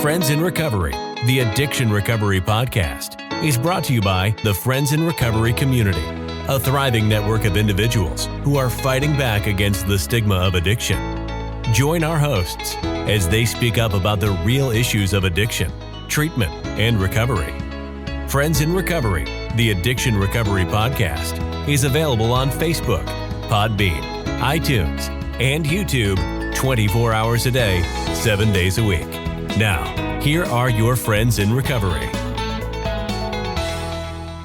Friends in Recovery, the Addiction Recovery Podcast, is brought to you by the Friends in Recovery community, a thriving network of individuals who are fighting back against the stigma of addiction. Join our hosts as they speak up about the real issues of addiction, treatment, and recovery. Friends in Recovery, the Addiction Recovery Podcast, is available on Facebook, Podbean, iTunes, and YouTube 24 hours a day, 7 days a week. Now, here are your Friends in Recovery.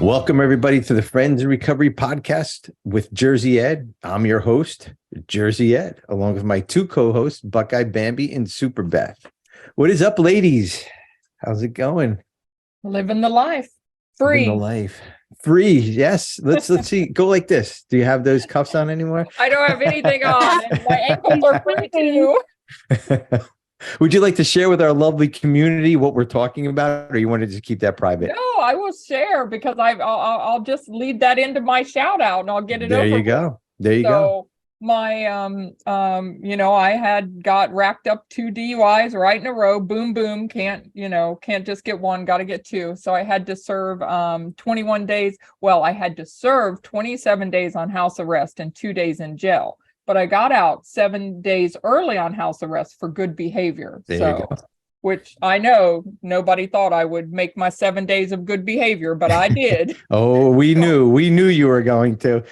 Welcome, everybody, to the Friends in Recovery podcast with Jersey Ed. I'm your host, Jersey Ed, along with my two co-hosts, Buckeye, Bambi, and Super Beth. What is up, ladies? How's it going? Living the life. Free. Living the life. Free, yes. Let's see. Go like this. Do you have those cuffs on anymore? I don't have anything on. And my ankles are free too. Would you like to share with our lovely community what we're talking about, or you want to just keep that private? No, I will share because I'll just lead that into my shout out and I'll get it over. There you go. There you go. My I had got racked up 2 DUIs right in a row. Boom, boom. Can't just get one, got to get two. So I had to serve 21 days. Well, I had to serve 27 days on house arrest and 2 days in jail. But I got out 7 days early on house arrest for good behavior. Which I know nobody thought I would make my 7 days of good behavior, but I did. Oh, we knew you were going to.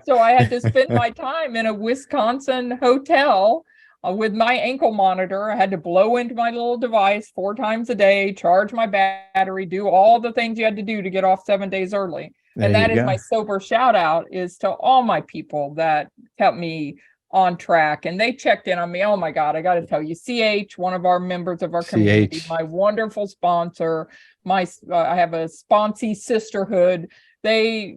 So I had to spend my time in a Wisconsin hotel with my ankle monitor. I had to blow into my little device 4 times a day, charge my battery, do all the things you had to do to get off 7 days early. And that is my sober shout out is to all my people that kept me on track. And they checked in on me. Oh my God, I got to tell you, CH, one of our members of our community, my wonderful sponsor, I have a sponsee sisterhood. They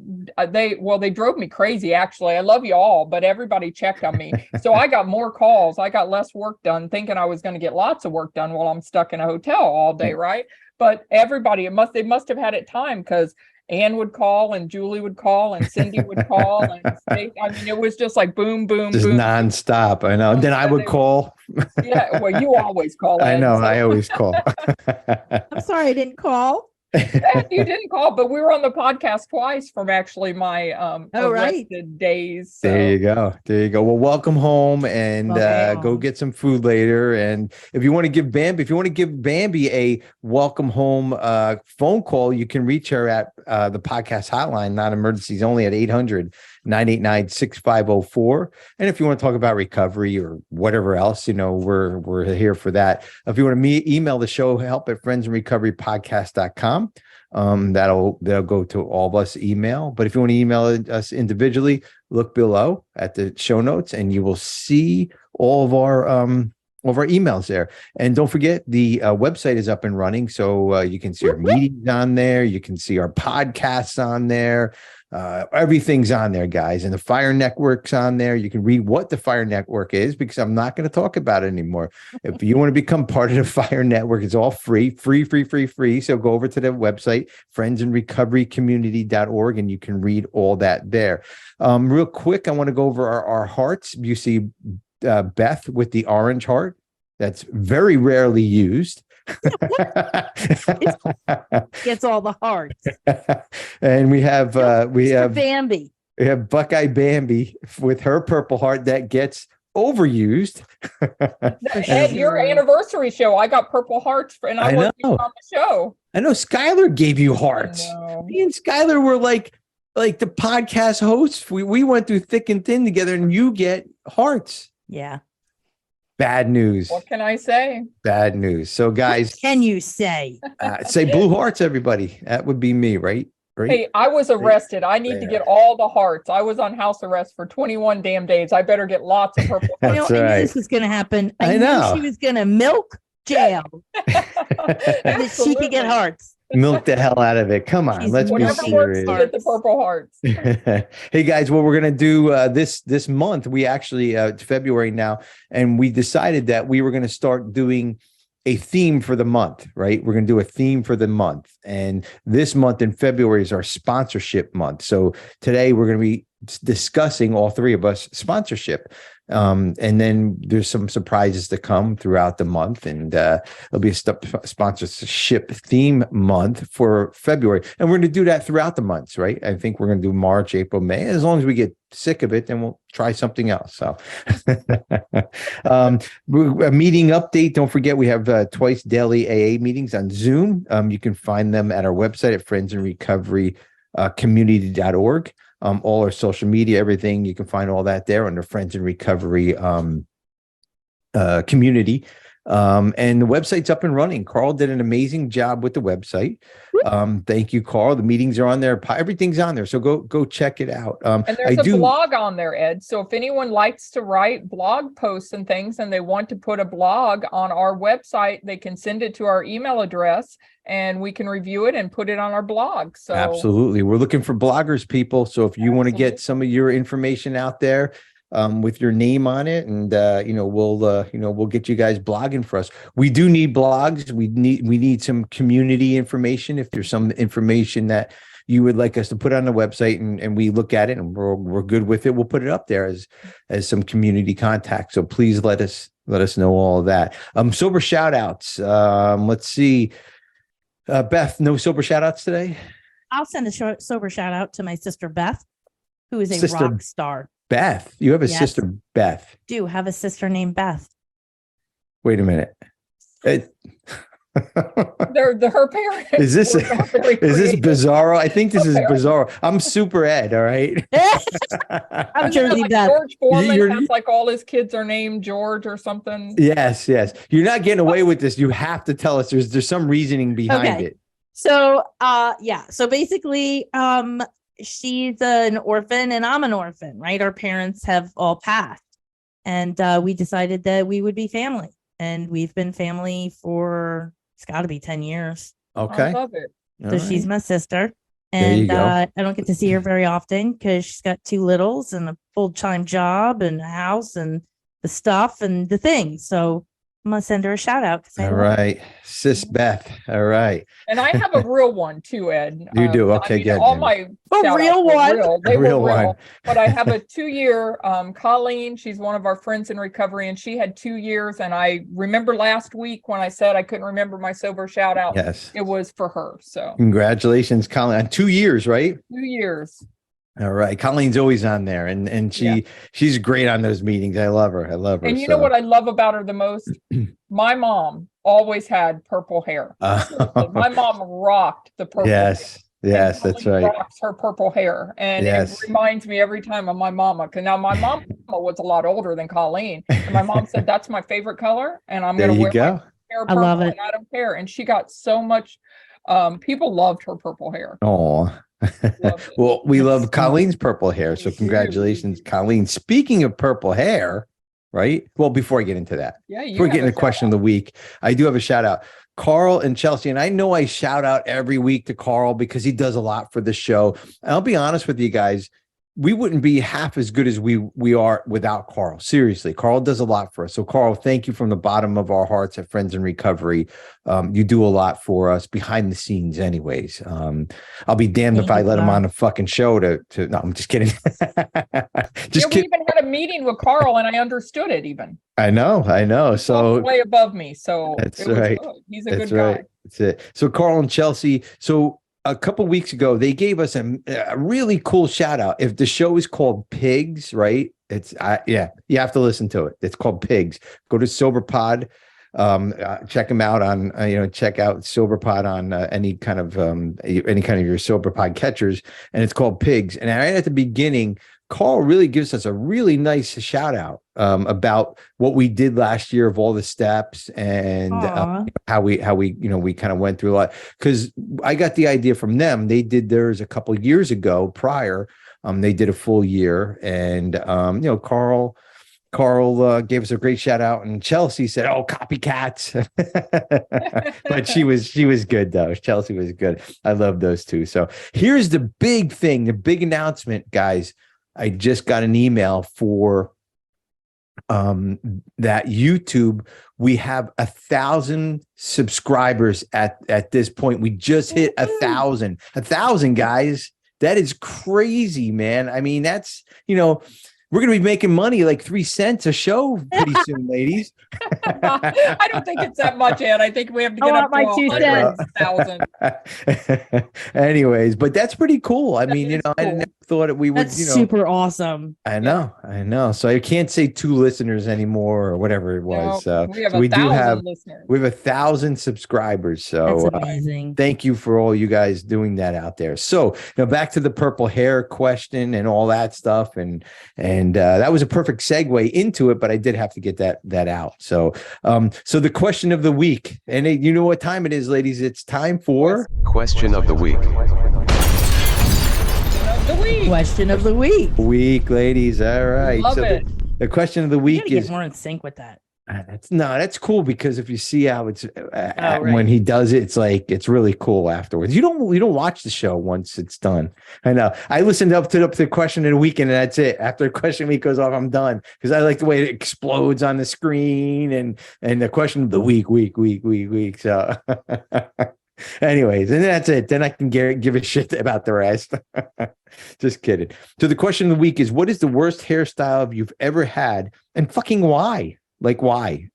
drove me crazy, actually. I love you all, but everybody checked on me. So I got more calls. I got less work done, thinking I was going to get lots of work done while I'm stuck in a hotel all day, right? But everybody, they must have had it timed, because Ann would call and Julie would call and Cindy would call. And it was just like boom, boom, just boom. Nonstop. I know. Then I would call. Yeah. Well, you always call. I know. So. I always call. I'm sorry I didn't call. You didn't call, but we were on the podcast twice from actually my arrested days. So. There you go. Well, welcome home, and go get some food later. And if you want to give Bambi a welcome home phone call, you can reach her at the podcast hotline, non-emergencies only, at 800-989-6504. And if you want to talk about recovery or whatever else, we're here for that. If you want to email the show, help@friendsinrecoverypodcast.com. That'll go to all of us email. But if you want to email us individually, look below at the show notes and you will see all of our emails there. And don't forget, the website is up and running, so you can see our meetings on there, you can see our podcasts on there. Everything's on there, guys, and the Fire Network's on there. You can read what the Fire Network is, because I'm not going to talk about it anymore. If you want to become part of the Fire Network, it's all free. So go over to the website, friendsinrecoverycommunity.org, and you can read all that there. Real quick, I want to go over our hearts. You see Beth with the orange heart. That's very rarely used. Gets all the hearts. And we have Bambi. We have Buckeye Bambi with her purple heart that gets overused. Ed, your anniversary show, I got purple hearts and I wasn't on the show. I know Skylar gave you hearts. Me and Skylar were like the podcast hosts. We went through thick and thin together, and you get hearts. Yeah. Bad news. What can I say? Bad news. So, guys, what can you say? Say blue hearts, everybody. That would be me, right? Hey, I was arrested. I need to get all the hearts. I was on house arrest for 21 damn days. I better get lots of purple hearts. I knew this was going to happen. I knew she was going to milk jail that she could get hearts. Milk the hell out of it. Come on, let's be serious. Get the purple hearts. Hey guys, what we're gonna do this month? We actually it's February now, and we decided that we were gonna start doing a theme for the month. Right, we're gonna do a theme for the month, and this month in February is our sponsorship month. So today we're gonna be discussing, all three of us, sponsorship. And then there's some surprises to come throughout the month, and it'll be a sponsorship theme month for February. And we're going to do that throughout the months, right? I think we're going to do March, April, May. As long as we get sick of it, then we'll try something else. So a meeting update. Don't forget, we have twice daily AA meetings on Zoom. You can find them at our website at friendsinrecovery.community.org. All our social media, everything, you can find all that there under Friends in Recovery community. And the website's up and running. Carl did an amazing job with the website. Thank you, Carl. The meetings are on there. Everything's on there. So go check it out. And there's a blog on there, Ed. So if anyone likes to write blog posts and things, and they want to put a blog on our website, they can send it to our email address and we can review it and put it on our blog. So absolutely. We're looking for bloggers, people. So if you want to get some of your information out there, with your name on it, and we'll get you guys blogging for us. We do need blogs. We need some community information. If there's some information that you would like us to put on the website, and we look at it and we're good with it, we'll put it up there as some community contact. So please let us know all of that. Sober shout outs. Let's see. Beth, no sober shout outs today? I'll send a sober shout out to my sister Beth, who is a rock star. Beth, you have a sister, Beth. Do have a sister named Beth. Wait a minute. Her parents. Is this bizarro? I think this is bizarro. I'm Super Ed. All right. I'm Jersey Beth. George Foreman has like all his kids are named George or something. Yes. You're not getting away with this. You have to tell us. There's some reasoning behind it. So So basically, she's an orphan and I'm an orphan, right? Our parents have all passed, and we decided that we would be family, and we've been family for, it's got to be 10 years. Okay. I love it. So she's my sister, and I don't get to see her very often because she's got 2 littles and a full-time job and a house and the stuff and the things. So I'm going to send her a shout out. All right. Sis Beth. All right. And I have a real one too, Ed. You do? Okay, good. All my real one. They were real real. one. But I have a 2-year, Colleen, she's one of our friends in recovery, and she had 2 years. And I remember last week when I said I couldn't remember my sober shout out. Yes. It was for her. So congratulations, Colleen. 2 years, right? 2 years. All right. Colleen's always on there, and she's great on those meetings. I love her. And you know what I love about her the most? My mom always had purple hair. My mom rocked the purple hair. Yes, that's right. Rocks her purple hair. And it reminds me every time of my mama. Because now my mama was a lot older than Colleen. And my mom said, that's my favorite color. And I'm going to wear my hair purple. I love it. And I don't care. And she got so much, people loved her purple hair. Oh, well, we love Colleen's purple hair. So congratulations, Colleen. Speaking of purple hair, right? Well, before I get into that, before we get into the question of the week, I do have a shout out. Carl and Chelsea, and I know I shout out every week to Carl because he does a lot for the show. And I'll be honest with you guys, we wouldn't be half as good as we are without Carl. Seriously, Carl does a lot for us. So Carl, thank you from the bottom of our hearts at Friends in Recovery. You do a lot for us behind the scenes anyways. I'll be damned if I let him on a fucking show to no, I'm just kidding. We even had a meeting with Carl and I understood it even. I know. So way above me. So that's right. Good. He's a good guy. That's it. So Carl and Chelsea. So a couple of weeks ago, they gave us a really cool shout out. If the show is called Pigs, right? You have to listen to it. It's called Pigs. Go to Soberpod. Check them out on, check out Soberpod on any kind of your Soberpod catchers. And it's called Pigs. And right at the beginning, Carl really gives us a really nice shout out about what we did last year of all the steps and how we kind of went through a lot. Because I got the idea from them. They did theirs a couple of years ago prior. They did a full year, and Carl gave us a great shout out, and Chelsea said, "Oh, copycats," but she was good though. Chelsea was good. I love those two. So here's the big thing, the big announcement, guys. I just got an email for that YouTube. We have 1,000 subscribers at this point. We just hit 1,000, guys. That is crazy, man. I mean, that's, We're going to be making money like 3 cents a show pretty soon, ladies. I don't think it's that much, Ed. I think we have to get up to my 2 100,000. Anyways, but that's pretty cool. I mean, is I cool. never thought that we would, That's super awesome. I know. So I can't say 2 listeners anymore or whatever it was. No, we have so we do 1,000 have listeners. we have 1,000 subscribers. So That's amazing. thank you for all you guys doing that out there. So now back to the purple hair question and all that stuff, and that was a perfect segue into it. But I did have to get that out. So so the question of the week, and you know what time it is, ladies? It's time for Question of the week. Question of the week. Ladies. All right. Love so it. the question of the We week gotta get is more in sync with that. that's cool, because if you see how it's right. when he does it, it's like it's really cool afterwards. You don't watch the show once it's done. I know. I listened up to the question of the week, and that's it. After the question of the week goes off, I'm done, because I like the way it explodes on the screen and the question of the week. So anyways, and that's it. Then I can give a shit about the rest. Just kidding. So the question of the week is, what is the worst hairstyle you've ever had, and fucking why? Like, why?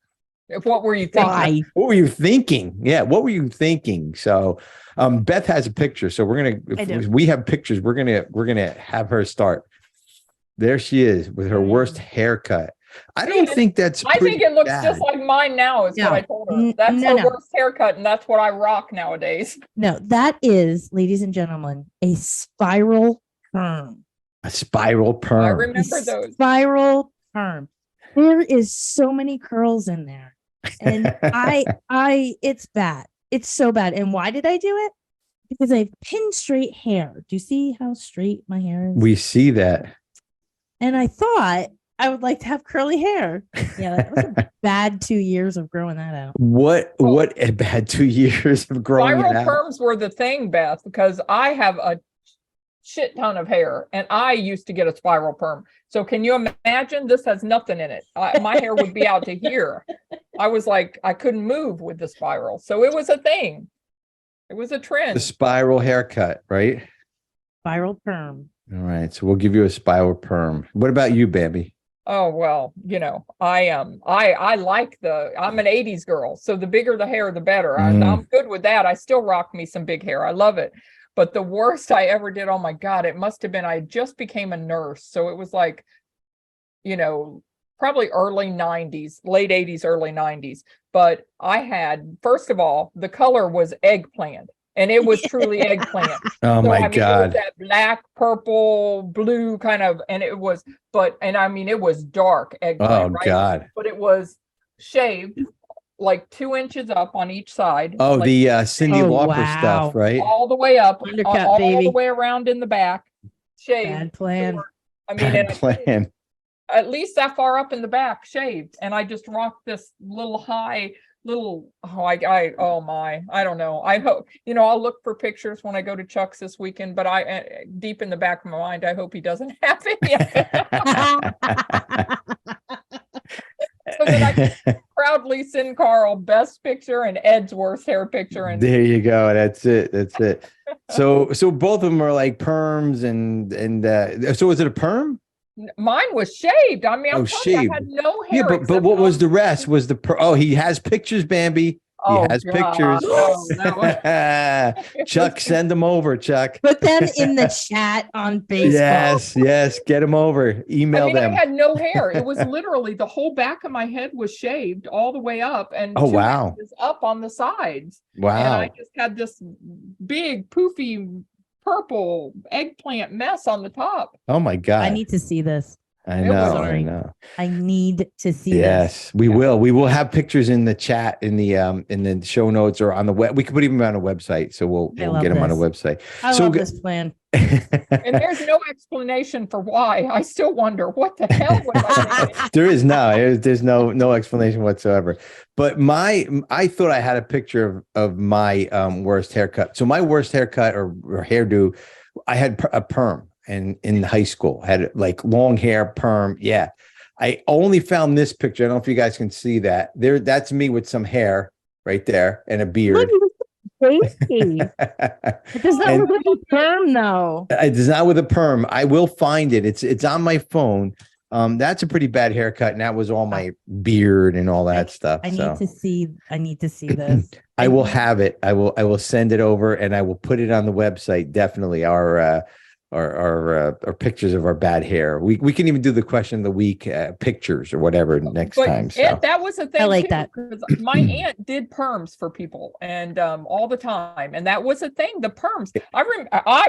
What were you thinking? Why? What were you thinking? Yeah, what were you thinking? So Beth has a picture. So if we have pictures, we're gonna have her start. There she is with her worst haircut. I don't think that's I think it looks bad. just like mine now, is what I told her. That's her worst haircut, and that's what I rock nowadays. No, that is, ladies and gentlemen, a spiral perm. A spiral perm. I remember those. Spiral perm. There is so many curls in there. And it's bad. It's so bad. And why did I do it? Because I have pin straight hair. Do you see how straight my hair is? We see that. And I thought I would like to have curly hair. Yeah, that was a bad 2 years of growing that out. What a bad 2 years of growing it out. Spiral perms were the thing, Beth, because I have a shit ton of hair, and I used to get a spiral perm. So can you imagine? This has nothing in it. My hair would be out to here. I was like, I couldn't move with the spiral. So it was a thing. It was a trend. The spiral haircut, right? Spiral perm. All right. So we'll give you a spiral perm. What about you, Bambi? Oh, well, I like I'm an 80s girl. So the bigger the hair, the better. I'm good with that. I still rock me some big hair. I love it. But the worst I ever did, oh my God, it must have been, I just became a nurse. So it was like, probably early 90s, late 80s, early 90s. But I had, first of all, the color was eggplant. And it was truly eggplant. Oh, so, my God. It was that black, purple, blue kind of, and it was, it was dark eggplant. Oh, right? God. But it was shaved like 2 inches up on each side. Oh, like, the Cyndi Lauper stuff, right? all the way up, Undercut, all baby. the way around in the back, shaved. Bad plan. Bad plan. At least that far up in the back, shaved. And I just rocked this little high, I don't know. I hope, I'll look for pictures when I go to Chuck's this weekend, but I, deep in the back of my mind, I hope he doesn't have any of it. So that I can proudly send Carl best picture and Ed's worst hair picture. And there you go. That's it. So both of them are like perms and so was it a perm? Mine was shaved. I mean, I'm telling you, I had no hair. Yeah, but what was the rest? Was he has pictures, Bambi. He has pictures. No. Chuck, send them over, Chuck. Put them in the chat on Facebook. Yes. Get them over. Email them. I had no hair. It was literally the whole back of my head was shaved all the way up and 2 inches up on the sides. Wow. And I just had this big poofy purple eggplant mess on the top. Oh my God. I need to see this. I know. I need to see this. Yes, we will. We will have pictures in the chat, in the show notes, or on the web. We can put them on a website, so we'll get them on a website. I love this plan. And there's no explanation for why. I still wonder what the hell was I thinking? There's no explanation whatsoever. But I thought I had a picture of my worst haircut. So my worst haircut or hairdo, I had a perm. And in high school, I had like long hair, perm. Yeah. I only found this picture. I don't know if you guys can see that. That's me with some hair right there and a beard. It does not look like a perm, though. It is not with a perm. I will find it. It's on my phone. That's a pretty bad haircut, and that was all my beard and all that stuff. I so need to see this. I will have it. I will send it over, and I will put it on the website. Definitely our pictures of our bad hair. We can even do the question of the week pictures or whatever next time. So that was a thing. I like too, that. because my aunt did perms for people and all the time, and that was a thing. The perms. I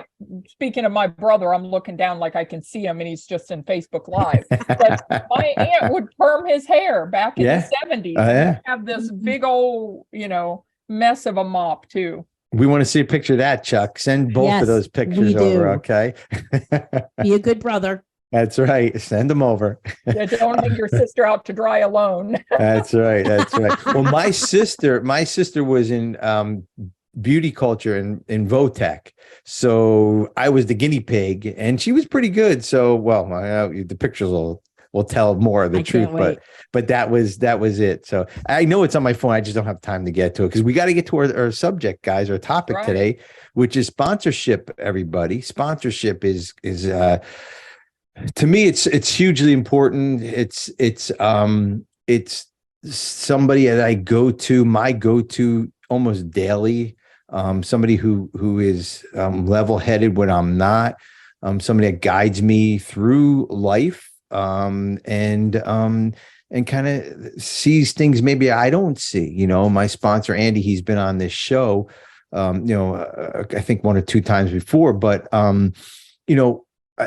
speaking of my brother, I'm looking down like I can see him, and he's just in Facebook Live. But my aunt would perm his hair back in the 70s. And have this big old, mess of a mop too. We want to see a picture of that, Chuck. Send both of those pictures over, okay? Be a good brother. That's right. Send them over. Yeah, don't leave your sister out to dry alone. That's right. Well, my sister was in beauty culture in Votech. So I was the guinea pig, and she was pretty good. So, the pictures will tell more of the truth, but that was it. So I know it's on my phone. I just don't have time to get to it because we got to get to our subject, guys, our topic today, which is sponsorship. Everybody, sponsorship is to me, it's hugely important. It's somebody that I go to almost daily. Somebody who is level-headed when I'm not. Somebody that guides me through life. And kind of sees things maybe I don't see. My sponsor Andy, he's been on this show I think 1 or 2 times before, but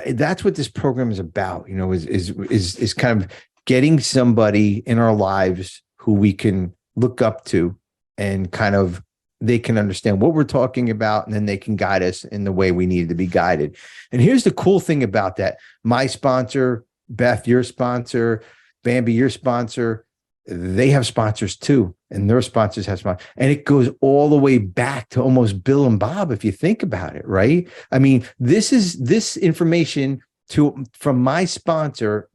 that's what this program is about, is kind of getting somebody in our lives who we can look up to, and kind of they can understand what we're talking about, and then they can guide us in the way we need to be guided. And here's the cool thing about that. My sponsor, Beth, your sponsor, Bambi, your sponsor, they have sponsors too, and their sponsors have sponsors. And it goes all the way back to almost Bill and Bob, if you think about it, right? I mean, this information from my sponsor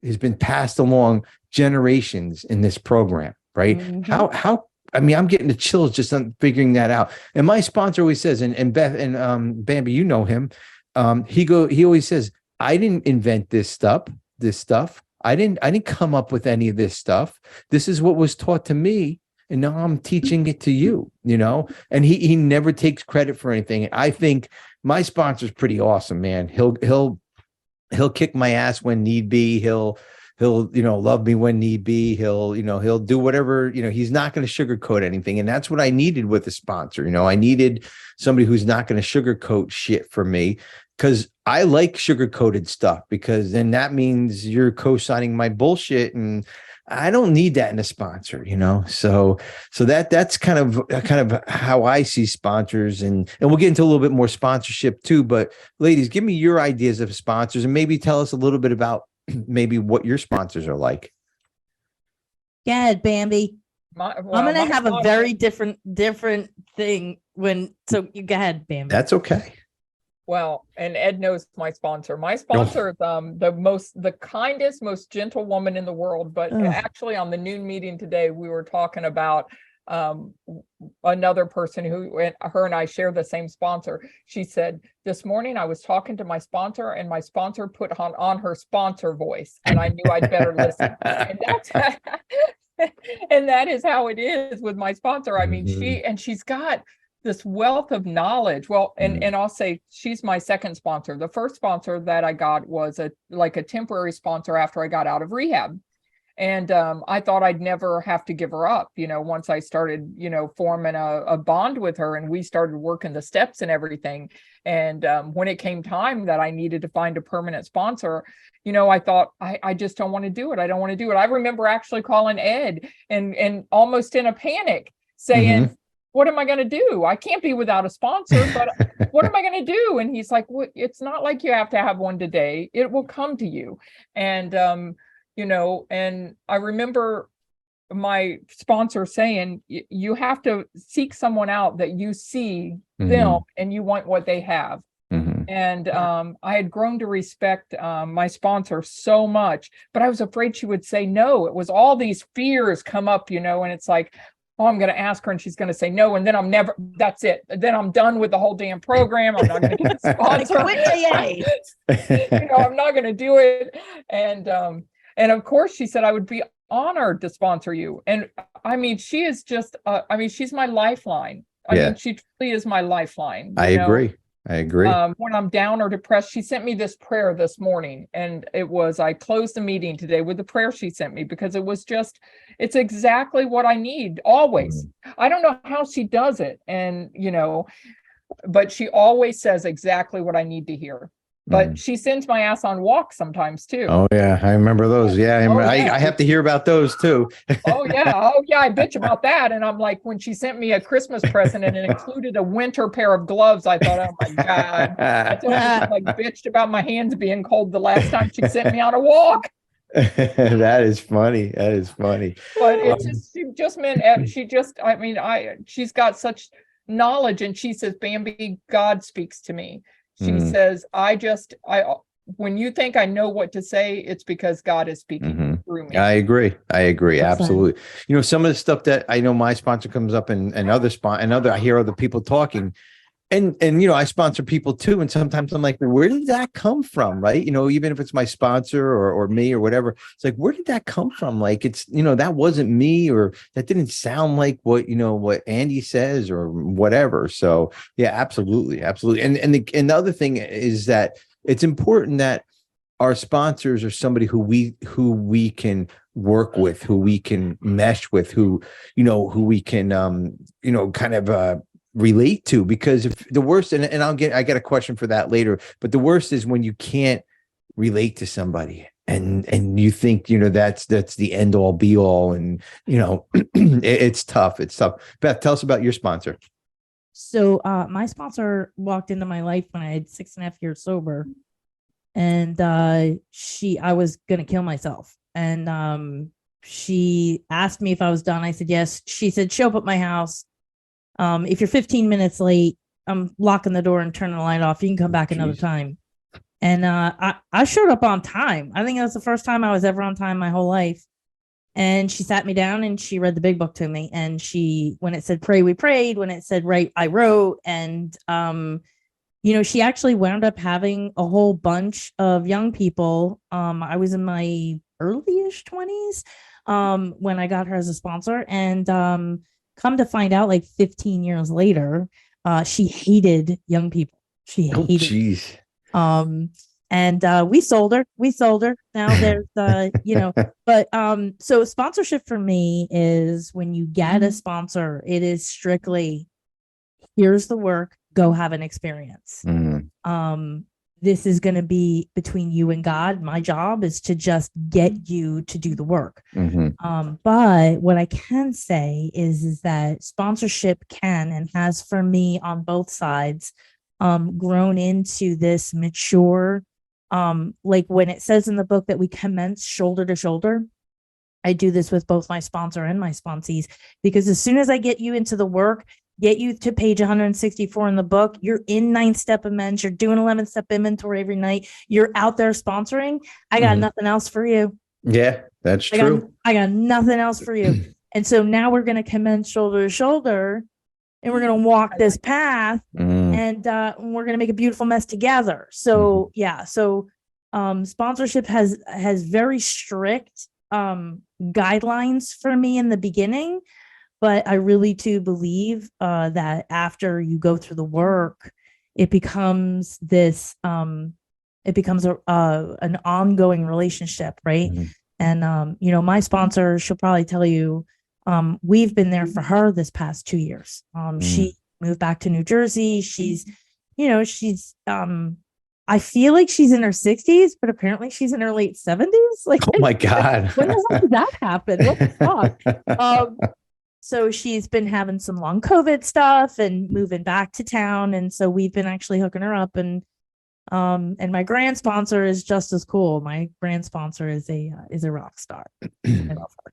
has been passed along generations in this program, right? Mm-hmm. I'm getting the chills just on figuring that out. And my sponsor always says, and Beth and Bambi, you know him, he always says, I didn't invent this stuff. I didn't come up with any of this stuff. This is what was taught to me, and now I'm teaching it to you, and he never takes credit for anything. I think my sponsor's pretty awesome, man. He'll kick my ass when need be. He'll love me when need be. He'll do whatever, he's not going to sugarcoat anything. And that's what I needed with a sponsor. I needed somebody who's not going to sugarcoat shit for me, because I like sugar-coated stuff, because then that means you're co-signing my bullshit, and I don't need that in a sponsor, So that's kind of how I see sponsors, and we'll get into a little bit more sponsorship too. But ladies, give me your ideas of sponsors, and maybe tell us a little bit about what your sponsors are like. Go ahead, Bambi. I'm gonna have a very different thing so you go ahead, Bambi. That's okay. Well, and Ed knows my sponsor. My sponsor is the kindest, most gentle woman in the world. But actually, on the noon meeting today, we were talking about another person her and I share the same sponsor. She said, this morning I was talking to my sponsor, and my sponsor put on her sponsor voice, and I knew I'd better listen. And that's and that is how it is with my sponsor. I mean, she's got this wealth of knowledge. Well, and I'll say she's my second sponsor. The first sponsor that I got was a temporary sponsor after I got out of rehab. And I thought I'd never have to give her up, once I started, forming a bond with her, and we started working the steps and everything. And when it came time that I needed to find a permanent sponsor, I thought, I just don't want to do it. I don't want to do it. I remember actually calling Ed and almost in a panic saying, what am I going to do? I can't be without a sponsor, but what am I going to do? And he's like, well, it's not like you have to have one today. It will come to you. And, and I remember my sponsor saying, you have to seek someone out that you see them and you want what they have. And I had grown to respect my sponsor so much, but I was afraid she would say no. It was all these fears come up, and it's like, oh, I'm going to ask her and she's going to say no. And then that's it. Then I'm done with the whole damn program. I'm not going to get a sponsor. I'm not going to do it. And of course she said, I would be honored to sponsor you. And I mean, she is just, she's my lifeline. I mean, she truly is my lifeline. I agree. When I'm down or depressed, she sent me this prayer this morning, and I closed the meeting today with the prayer she sent me, because it's exactly what I need always. I don't know how she does it. And, but she always says exactly what I need to hear. But she sends my ass on walks sometimes too. Oh yeah, I remember those. Yeah, I have to hear about those too. Oh yeah, I bitch about that. And I'm like, when she sent me a Christmas present and it included a winter pair of gloves, I thought, oh my God. I told her, like, bitched about my hands being cold the last time she sent me on a walk. That is funny. But it's she's got such knowledge, and she says, Bambi, God speaks to me. She says, when you think I know what to say, it's because God is speaking through me. I agree. Absolutely. Some of the stuff that I know my sponsor comes up and I hear other people talking, and I sponsor people too. And sometimes I'm like, where did that come from? Right. Even if it's my sponsor or me or whatever, it's like, where did that come from? Like, it's, that wasn't me, or that didn't sound like what Andy says or whatever. So yeah, absolutely. And the other thing is that it's important that our sponsors are somebody who we can work with, who we can mesh with, who we can, kind of, relate to, because if the worst, and I get a question for that later, but the worst is when you can't relate to somebody and you think, that's the end all be all. And, it's tough. Beth, tell us about your sponsor. So my sponsor walked into my life when I had 6.5 years sober, and I was going to kill myself. And she asked me if I was done. I said, yes. She said, show up at my house. If you're 15 minutes late, I'm locking the door and turning the light off. You can come back another time. And I showed up on time. I think that was the first time I was ever on time my whole life. And she sat me down and she read the big book to me. And when it said pray, we prayed. When it said write, I wrote. And, she actually wound up having a whole bunch of young people. I was in my early-ish 20s when I got her as a sponsor. And come to find out, like 15 years later, she hated young people. She hated. And we sold her. Now there's, but so sponsorship for me is when you get a sponsor, it is strictly, here's the work, go have an experience. This is going to be between you and God. My job is to just get you to do the work. But what I can say is that sponsorship can and has, for me on both sides, grown into this mature, like when it says in the book that we commence shoulder to shoulder, I do this with both my sponsor and my sponsees, because as soon as I get you into the work, get you to page 164 in the book, you're in 9th step amends, you're doing 11th step inventory every night, you're out there sponsoring, I got nothing else for you. Yeah, that's true. I got nothing else for you. And so now we're going to commence shoulder to shoulder, and we're going to walk this path, and we're going to make a beautiful mess together. So sponsorship has very strict guidelines for me in the beginning. But I really do believe that after you go through the work, it becomes this, an ongoing relationship, right? And, my sponsor, she'll probably tell you, we've been there for her this past 2 years. She moved back to New Jersey. She's, I feel like she's in her 60s, but apparently she's in her late 70s. Like, oh my God. When the hell did that happen? What the fuck? So she's been having some long COVID stuff and moving back to town. And so we've been actually hooking her up, and my grand sponsor is just as cool. My grand sponsor is a rock star. I love her.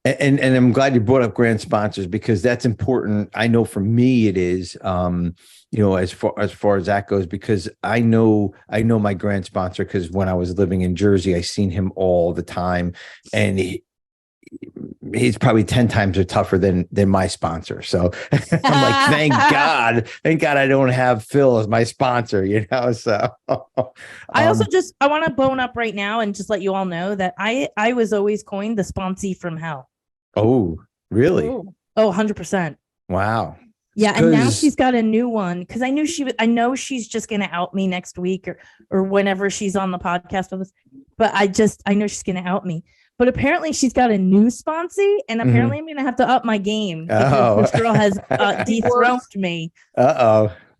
And I'm glad you brought up grand sponsors, because that's important. I know for me it is, as far as that goes, because I know my grand sponsor, because when I was living in Jersey, I seen him all the time, and he's probably 10 times tougher than my sponsor. So I'm like, thank God I don't have Phil as my sponsor, so I also I want to bone up right now and just let you all know that I was always coined the sponsee from hell. Oh, really? Ooh. Oh, 100%. Wow. Yeah, and now she's got a new one because I know she's just gonna out me next week or whenever she's on the podcast with us. But I know she's gonna out me. But apparently she's got a new sponsee, and apparently I'm gonna have to up my game because this girl has dethroned me.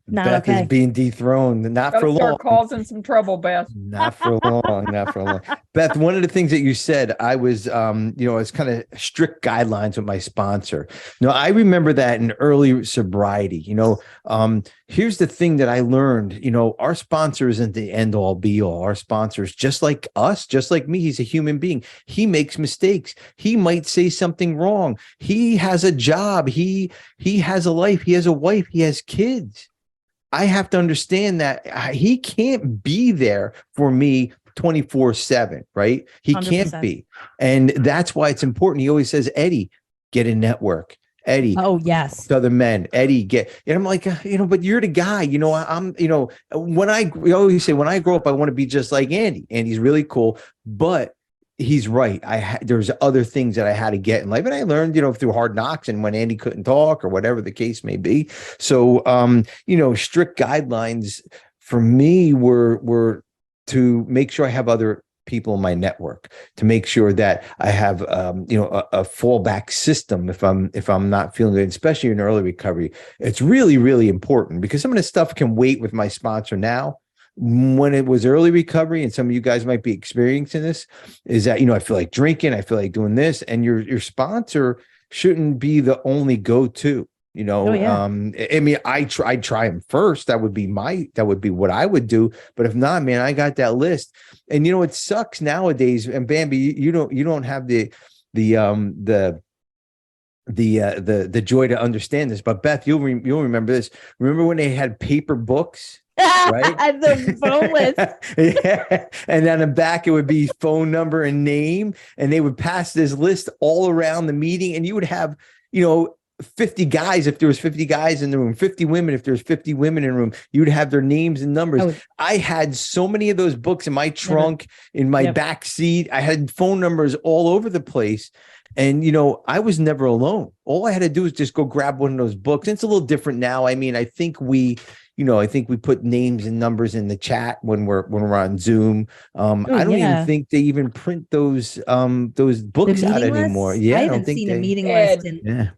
Beth is being dethroned. Not for long. Start causing some trouble, Beth. Not for long. Not for long. Beth, one of the things that you said, I was, it's kind of strict guidelines with my sponsor. I remember that in early sobriety. Here's the thing that I learned. Our sponsor isn't the end all be all. Our sponsor is just like us, just like me. He's a human being. He makes mistakes. He might say something wrong. He has a job. He has a life. He has a wife. He has kids. I have to understand that he can't be there for me 24/7, right? He 100%. Can't be. And that's why it's important. He always says, Eddie, get a network. Eddie. Oh, yes. Other men. Eddie, get. And I'm like, but you're the guy. When I always say, when I grow up, I want to be just like Andy. Andy's really cool. But he's right. There's other things that I had to get in life, and I learned, through hard knocks and when Andy couldn't talk or whatever the case may be. So, strict guidelines for me were to make sure I have other people in my network, to make sure that I have, a fallback system if I'm not feeling good, especially in early recovery. It's really, really important because some of this stuff can wait with my sponsor now. When it was early recovery, and some of you guys might be experiencing this, is that, I feel like drinking, I feel like doing this, and your sponsor shouldn't be the only go-to, Oh, yeah. I'd try him first. That would be what I would do. But if not, man, I got that list. And it sucks nowadays. And Bambi, you don't have the joy to understand this, but Beth, you'll remember this. Remember when they had paper books? Right? The phone list. Yeah. And on the back, it would be phone number and name. And they would pass this list all around the meeting. And you would have, 50 guys, if there was 50 guys in the room, 50 women, if there's 50 women in the room, you'd have their names and numbers. I had so many of those books in my trunk, in my back seat. I had phone numbers all over the place. And, I was never alone. All I had to do was just go grab one of those books. And it's a little different now. I think we put names and numbers in the chat when we're on Zoom. I don't even think they even print those books out anymore. Yeah, I haven't seen a meeting list. Yeah.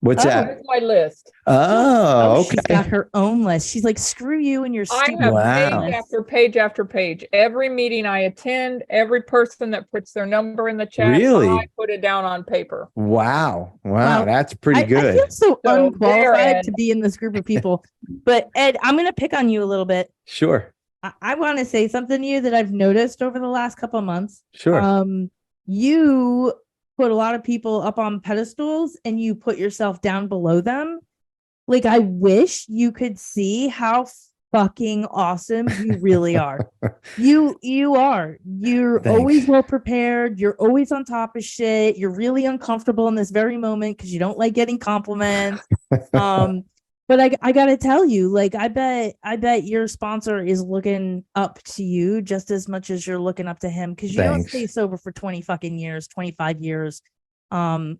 What's that? Here's my list. Oh, okay. She's got her own list. She's like, screw you and your stupid. I have page after page after page. Every meeting I attend, every person that puts their number in the chat, really? I put it down on paper. Wow. That's pretty good. I feel so unqualified to be in this group of people. But Ed, I'm going to pick on you a little bit. Sure. I want to say something to you that I've noticed over the last couple of months. Sure. You put a lot of people up on pedestals and you put yourself down below them. Like, I wish you could see how fucking awesome you really are. You are. You're Thanks. Always well prepared. You're always on top of shit. You're really uncomfortable in this very moment because you don't like getting compliments. But I gotta tell you, like, I bet your sponsor is looking up to you just as much as you're looking up to him, because you don't stay sober for 25 years,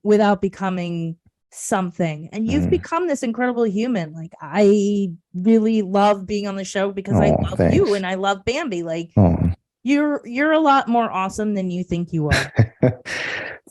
without becoming something. And you've become this incredible human. Like, I really love being on the show because I love you and I love Bambi. Like, you're a lot more awesome than you think you are.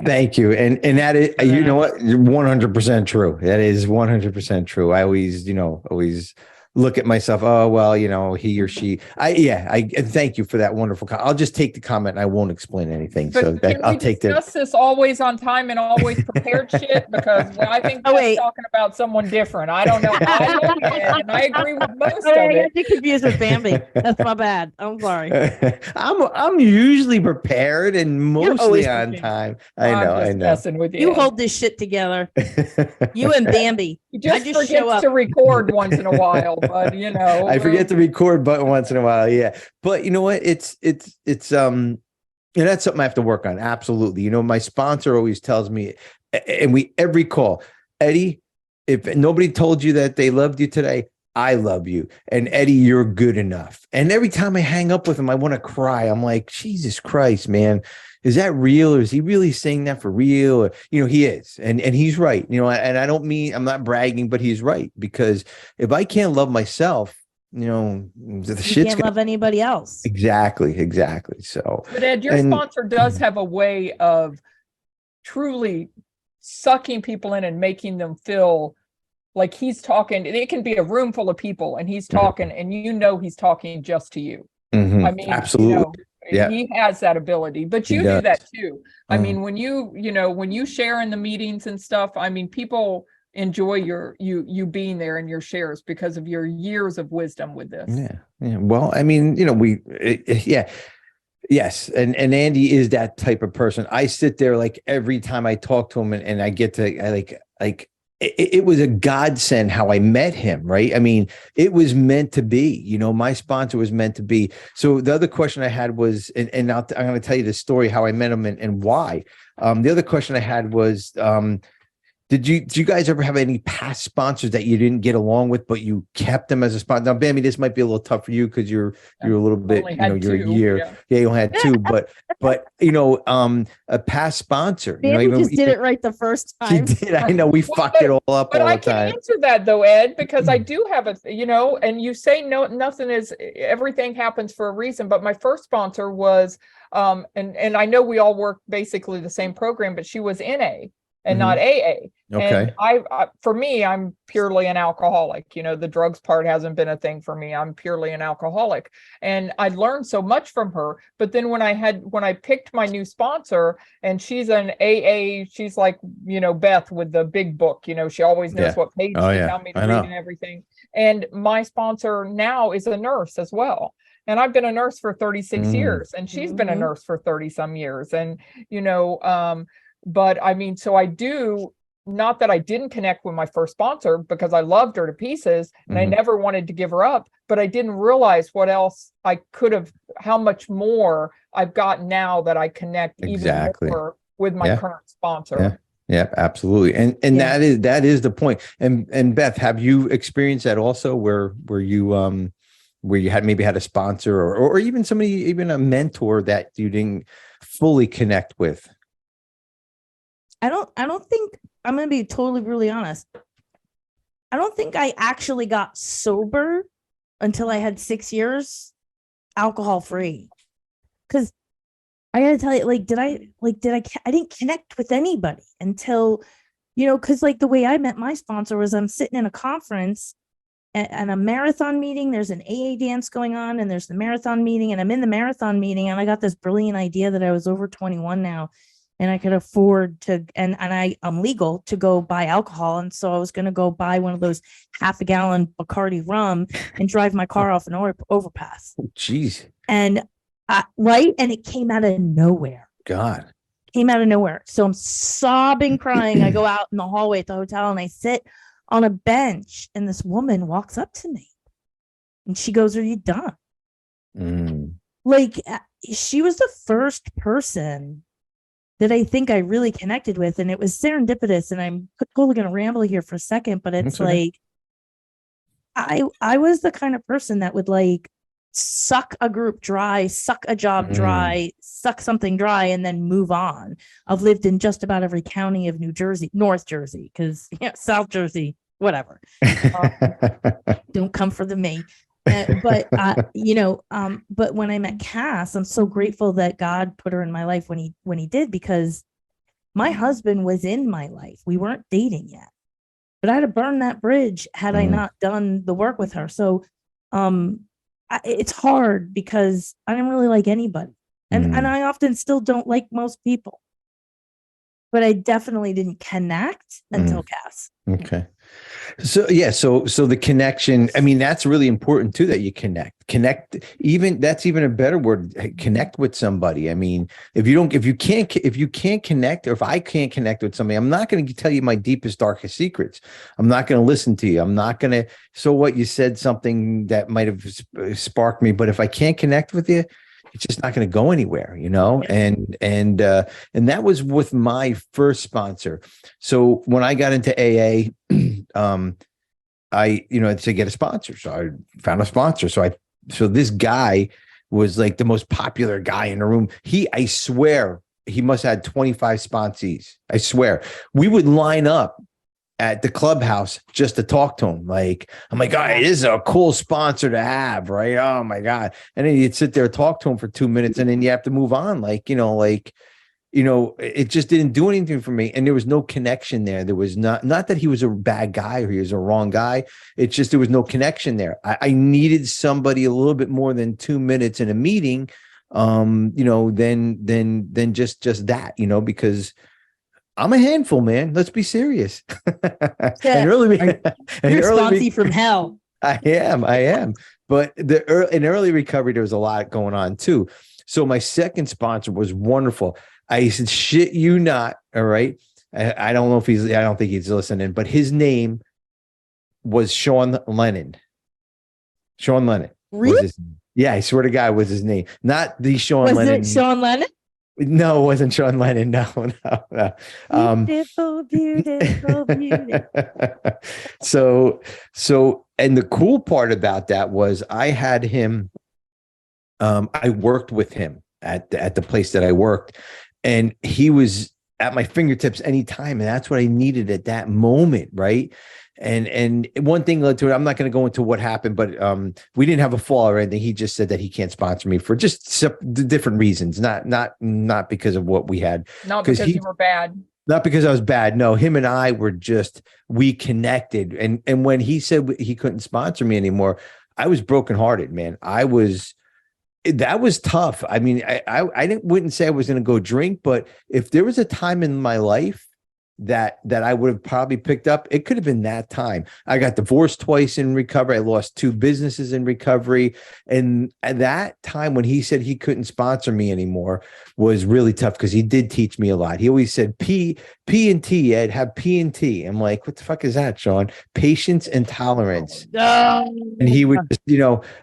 Thank you. And that is, you know what, 100% true. That is 100% true. I always look at myself, oh, well, he or she, I thank you for that wonderful comment. I'll just take the comment and I won't explain anything. But I'll take this always on time and always prepared shit, because I think that's talking about someone different. I don't know. And I agree with most of it. I get confused with Bambi. That's my bad. I'm sorry. I'm usually prepared and mostly on time. I know. Messing with you. You hold this shit together. You and Bambi. You just forget to record once in a while. But I forget the record button once in a while. Yeah. But you know what? It's And that's something I have to work on. Absolutely. You know, my sponsor always tells me, and every call, Eddie, if nobody told you that they loved you today, I love you. And Eddie, you're good enough. And every time I hang up with him, I want to cry. I'm like, Jesus Christ, man, is that real? Or is he really saying that for real? Or, you know, he is. And he's right. You know, and I don't mean, I'm not bragging, but he's right. Because if I can't love myself, you know, the You can't love anybody else. Exactly. So, but Ed, your sponsor does have a way of truly sucking people in and making them feel like he's talking. It can be a room full of people and he's talking, and you know he's talking just to you. Mm-hmm. I mean, absolutely. You know, he has that ability, but you do that too. I mean, when you share in the meetings and stuff, I mean, people enjoy you being there in your shares because of your years of wisdom with this. Yeah. Well, I mean, you know, yes. And Andy is that type of person. I sit there like every time I talk to him and I get to like it was a godsend how I met him, right? I mean, it was meant to be, you know, my sponsor was meant to be. So the other question I had was, and I'm going to tell you the story, how I met him and why. The other question I had was, did you guys ever have any past sponsors that you didn't get along with, but you kept them as a sponsor? Now, Bambi, this might be a little tough for you because you're a little bit, you know, you're a year. Yeah, you only had two, but you know, a past sponsor. Bambi, you know, just did it right the first time. She did. I know we fuck it all up all the time. But I can answer that though, Ed, because I do have you know, and you say no, nothing is, everything happens for a reason. But my first sponsor was, and I know we all work basically the same program, but she was NA. And not AA. Okay. And for me, I'm purely an alcoholic. You know, the drugs part hasn't been a thing for me. I'm purely an alcoholic. And I learned so much from her. But then when I picked my new sponsor, and she's an AA, she's like, you know, Beth with the big book, you know, she always knows what page to tell me to read and everything. And my sponsor now is a nurse as well. And I've been a nurse for 36 years, and she's been a nurse for 30 some years. And, you know, but I mean, so I do, not that I didn't connect with my first sponsor because I loved her to pieces and I never wanted to give her up, but I didn't realize what else I could have, how much more I've got now that I connect even more with my current sponsor. Yeah, absolutely. And that is the point. And Beth, have you experienced that also where you had maybe had a sponsor or even somebody, even a mentor that you didn't fully connect with? I don't think, I'm going to be totally really honest. I don't think I actually got sober until I had 6 years alcohol free. Cause I gotta tell you, I didn't connect with anybody until, you know, cause like the way I met my sponsor was I'm sitting in a conference and a marathon meeting, there's an AA dance going on and there's the marathon meeting and I'm in the marathon meeting and I got this brilliant idea that I was over 21 now. And I could afford to, and I'm legal to go buy alcohol. And so I was going to go buy one of those half a gallon Bacardi rum and drive my car off an overpass. Oh, geez. And right. And it came out of nowhere. God. Came out of nowhere. So I'm sobbing, crying. I go out in the hallway at the hotel and I sit on a bench and this woman walks up to me and she goes, "Are you done?" Like she was the first person that I think I really connected with. And it was serendipitous. And I'm totally going to ramble here for a second, but it's like, I was the kind of person that would like suck a group dry, suck a job dry, suck something dry, and then move on. I've lived in just about every county of New Jersey, North Jersey, because South Jersey, whatever. Don't come for the me. But when I met Cass, I'm so grateful that God put her in my life when he did, because my husband was in my life. We weren't dating yet, but I'd have burned that bridge had I not done the work with her. So it's hard because I didn't really like anybody, and I often still don't like most people, but I definitely didn't connect until Cass. Okay. So the connection, I mean, that's really important too, that you connect, even that's even a better word, connect with somebody. I mean, if you can't connect, or if I can't connect with somebody, I'm not going to tell you my deepest, darkest secrets. I'm not going to listen to you. I'm not going to, so what, you said something that might have sparked me, but if I can't connect with you, it's just not going to go anywhere, and that was with my first sponsor. So when I got into AA, I, to get a sponsor. So I found a sponsor. So this guy was like the most popular guy in the room. I swear he must have had 25 sponsees. I swear we would line up at the clubhouse just to talk to him. Like, I'm like, all right, this is a cool sponsor to have, right? Oh my God. And then you'd sit there, talk to him for 2 minutes, and then you have to move on. It just didn't do anything for me. And there was no connection there. There was not that he was a bad guy or he was a wrong guy. It's just, there was no connection there. I needed somebody a little bit more than 2 minutes in a meeting, than just that, because I'm a handful, man. Let's be serious. Yeah. You're sponsee from hell. I am. But in early recovery, there was a lot going on too. So my second sponsor was wonderful. I said, shit you not. All right. I don't know if I don't think he's listening, but his name was Sean Lennon. Sean Lennon. Really? Yeah, I swear to God was his name. Not the Sean Lennon. Was it Sean Lennon? No, it wasn't Sean Lennon. No. Beautiful. So, and the cool part about that was I had him, I worked with him at the place that I worked, and he was at my fingertips anytime. And that's what I needed at that moment. Right. And one thing led to it. I'm not going to go into what happened, but we didn't have a fall or anything. He just said that he can't sponsor me for just different reasons, not because of what we had. Not because you were bad. Not because I was bad. No, him and I were we connected. And when he said he couldn't sponsor me anymore, I was brokenhearted, man. That was tough. I mean, I wouldn't say I was going to go drink, but if there was a time in my life that I would have probably picked up, it could have been that time. I got divorced twice in recovery. I lost 2 businesses in recovery. And at that time when he said he couldn't sponsor me anymore was really tough, because he did teach me a lot. He always said, P and T, Ed, have P and T. I'm like, what the fuck is that, Sean? Patience and tolerance. And he would just,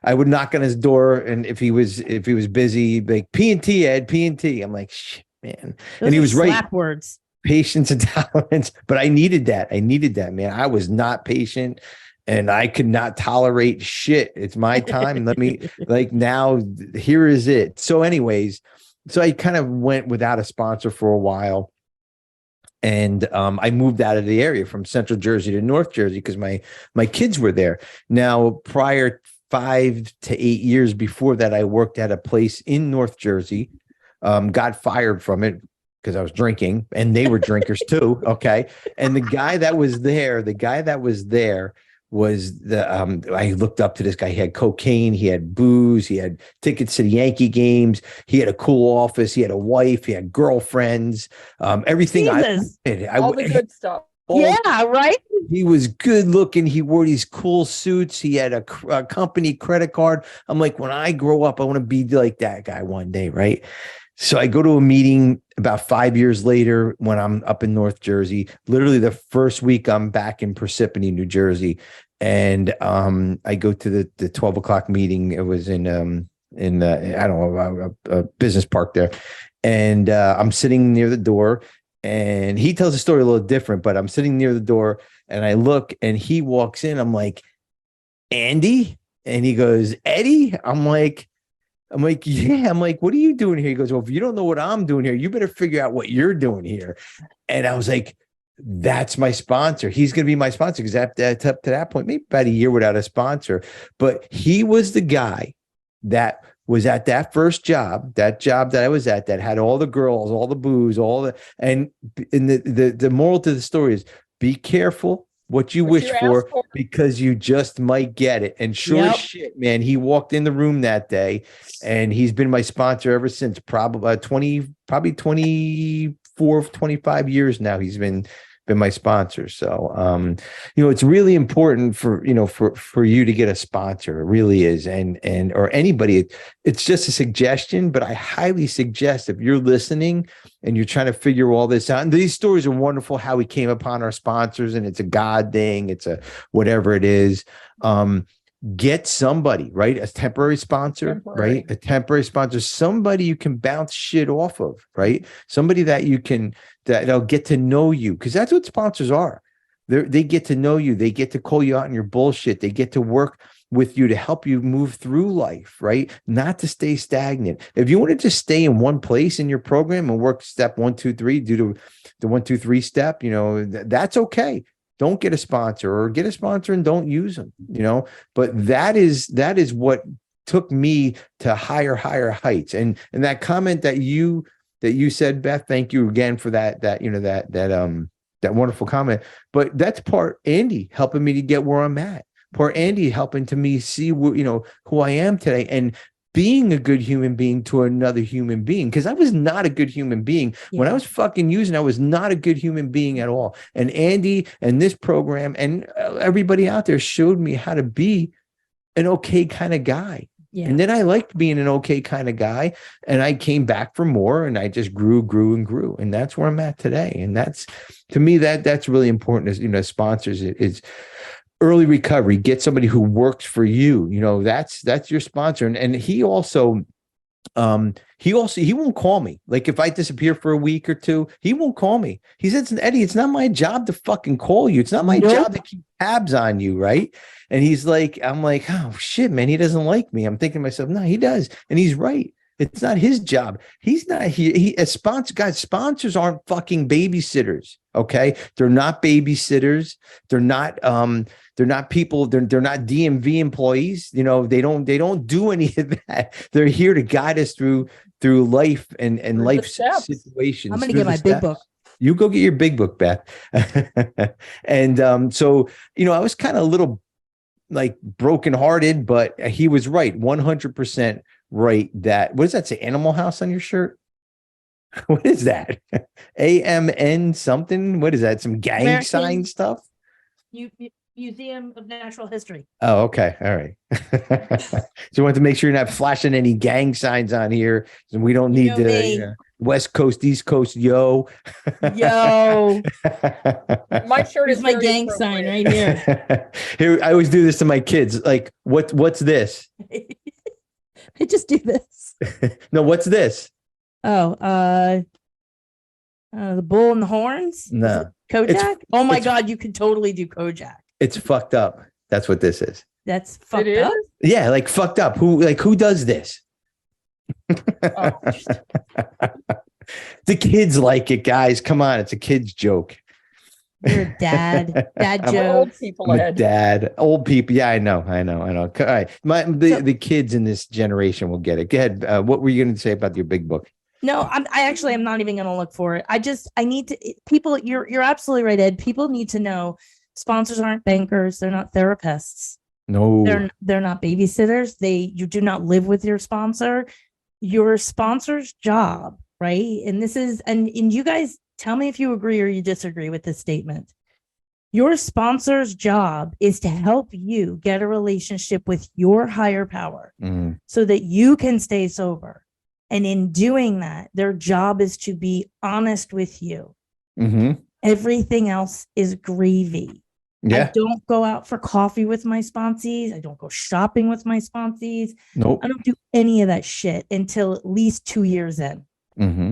I would knock on his door, and if he was busy, like, P and T, Ed, P and T. I'm like, shit, man. And he was right. Words. Patience and tolerance, but I needed that, man. I was not patient, and I could not tolerate shit. It's my time. Let me, like, now here is it. So anyways, so I kind of went without a sponsor for a while, and I moved out of the area from Central Jersey to North Jersey because my kids were there. Now, prior 5 to 8 years before that, I worked at a place in North Jersey, got fired from it because I was drinking, and they were drinkers too. Okay. And the guy that was there was I looked up to this guy. He had cocaine, he had booze, he had tickets to the Yankee games, he had a cool office, he had a wife, he had girlfriends, everything. Jesus. All the good stuff. Yeah, right. He was good looking. He wore these cool suits. He had a company credit card. I'm like, when I grow up, I want to be like that guy one day. Right. So I go to a meeting about 5 years later when I'm up in North Jersey. Literally the first week I'm back in Parsippany, New Jersey. And I go to the 12 o'clock meeting. It was in I don't know, a business park there. And I'm sitting near the door, and he tells the story a little different, but I'm sitting near the door and I look, and he walks in. I'm like, Andy? And he goes, Eddie? I'm like, yeah. I'm like, what are you doing here? He goes, well, if you don't know what I'm doing here, you better figure out what you're doing here. And I was like, that's my sponsor. He's going to be my sponsor, because up to that point, maybe about a year without a sponsor. But he was the guy that was at that first job, that I was at, that had all the girls, all the booze, and the moral to the story is, be careful what you wish for, because you just might get it. And sure as shit, man, he walked in the room that day, and he's been my sponsor ever since. Probably 24, 25 years now. He's been my sponsor. So, it's really important for you to get a sponsor. It really is. Or anybody, it's just a suggestion, but I highly suggest, if you're listening and you're trying to figure all this out, and these stories are wonderful, how we came upon our sponsors, and it's a God thing, it's a whatever it is. get somebody, right? A temporary sponsor, right? A temporary sponsor, somebody you can bounce shit off of, right? Somebody that you can, that'll get to know you, because that's what sponsors are. They get to know you. They get to call you out on your bullshit. They get to work with you to help you move through life, right? Not to stay stagnant. If you want to just stay in one place in your program and work step 1, 2, 3, do the 1, 2, 3 step, that's okay. Don't get a sponsor, or get a sponsor and don't use them, but that is what took me to higher heights. And that comment that you said, Beth, thank you again for that wonderful comment. But that's part Andy helping me to get where I'm at. Poor Andy helping to me see who I am today, and being a good human being to another human being. Because I was not a good human being. When I was fucking using, I was not a good human being at all. And Andy and this program and everybody out there showed me how to be an okay kind of guy. Yeah. And then I liked being an okay kind of guy, and I came back for more, and I just grew and grew. And that's where I'm at today. And that's, to me, that's really important as, sponsors is early recovery. Get somebody who works for you. That's your sponsor. And he also he won't call me. Like if I disappear for a week or two, he won't call me. He says, Eddie, it's not my job to fucking call you. It's not my job to keep tabs on you. Right. And he's like, I'm like, oh shit, man, he doesn't like me. I'm thinking to myself, no, he does. And he's right. It's not his job. He's not here. Sponsors aren't fucking babysitters. Okay. They're not babysitters. They're not people. They're not DMV employees. They don't do any of that. They're here to guide us through life and life situations. I'm going to get my big book. You go get your big book, Beth. And so, I was kind of a little like brokenhearted, but he was right. 100% right. What does that say? Animal House on your shirt? What is that? AMN something? What is that? Some gang American sign stuff? Museum of Natural History. Oh, okay. All right. So you want to make sure you're not flashing any gang signs on here. And we don't need West Coast, East Coast, yo. My shirt is my gang sign right here. Here, I always do this to my kids. Like, what's this? I just do this. No, what's this? Oh, the bull and the horns? No. Kojak? Oh my God, you could totally do Kojak. It's fucked up. That's what this is. That's fucked up? Yeah, like fucked up. Who does this? Oh. The kids like it, guys. Come on, it's a kid's joke. You're a dad. Dad joke. Old people. Dad. Old people. Yeah, I know. All right. The kids in this generation will get it. Go ahead. What were you going to say about your big book? No, I actually am not even going to look for it. I need to, people, you're absolutely right, Ed. People need to know sponsors aren't bankers. They're not therapists. No, they're not babysitters. You do not live with your sponsor. Your sponsor's job, right? And this is, and you guys tell me if you agree or you disagree with this statement. Your sponsor's job is to help you get a relationship with your higher power so that you can stay sober. And in doing that, their job is to be honest with you. Mm-hmm. Everything else is gravy. Yeah. I don't go out for coffee with my sponsees. I don't go shopping with my sponsees. Nope. I don't do any of that shit until at least 2 years in. Mm-hmm.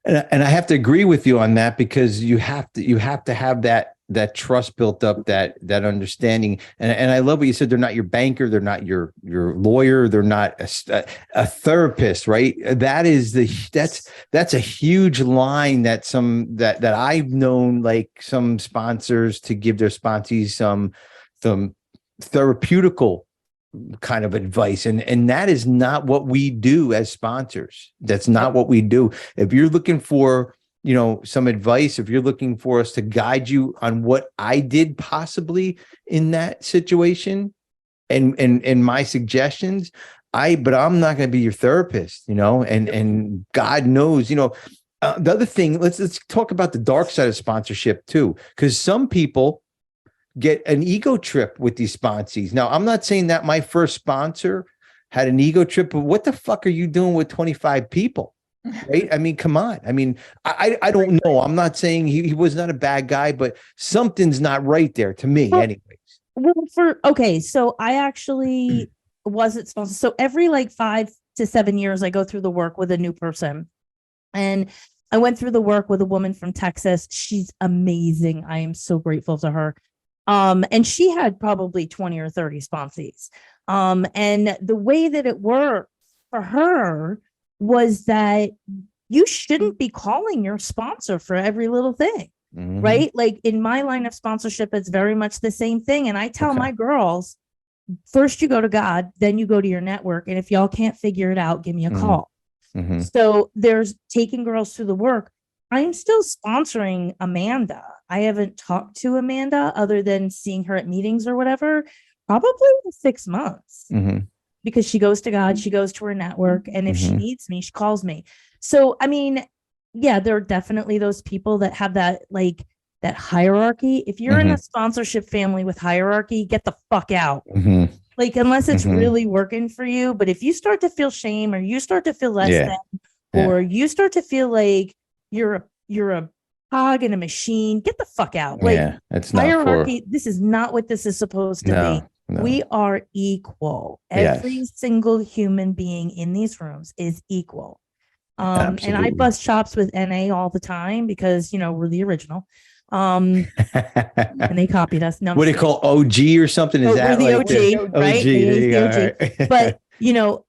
And I have to agree with you on that, because you have to have that trust built up, that understanding. And I love what you said. They're not your banker. They're not your lawyer. They're not a therapist, right? That's a huge line that I've known, like some sponsors to give their sponsees some therapeutical kind of advice. And that is not what we do as sponsors. That's not what we do. If you're looking for, some advice, if you're looking for us to guide you on what I did possibly in that situation and my suggestions, but I'm not going to be your therapist, and God knows, the other thing, let's talk about the dark side of sponsorship too, because some people get an ego trip with these sponsees. Now, I'm not saying that my first sponsor had an ego trip, but what the fuck are you doing with 25 people? Right? I mean, come on. I mean, I don't know. I'm not saying he was not a bad guy, but something's not right there to me anyways. So I actually wasn't sponsored. So every like 5 to 7 years, I go through the work with a new person. And I went through the work with a woman from Texas. She's amazing. I am so grateful to her. And she had probably 20 or 30 sponsees. And the way that it worked for her was that you shouldn't be calling your sponsor for every little thing, right? Like in my line of sponsorship, it's very much the same thing. And I tell my girls, first you go to God, then you go to your network. And if y'all can't figure it out, give me a call. So there's taking girls through the work. I'm still sponsoring Amanda. I haven't talked to Amanda other than seeing her at meetings or whatever, probably 6 months, because she goes to God, she goes to her network. And if she needs me, she calls me. So, I mean, yeah, there are definitely those people that have that, like that hierarchy. If you're in a sponsorship family with hierarchy, get the fuck out. Like, unless it's really working for you. But if you start to feel shame, or you start to feel less than, or you start to feel like you're a cog in a machine, get the fuck out. Like, it's not hierarchy. This is not what this is supposed to be. No. We are equal. Every single human being in these rooms is equal. And I bust chops with NA all the time because, you know, we're the original. And they copied us. No, what do you call OG or something? Is that the like OG, right? The OG. But you know,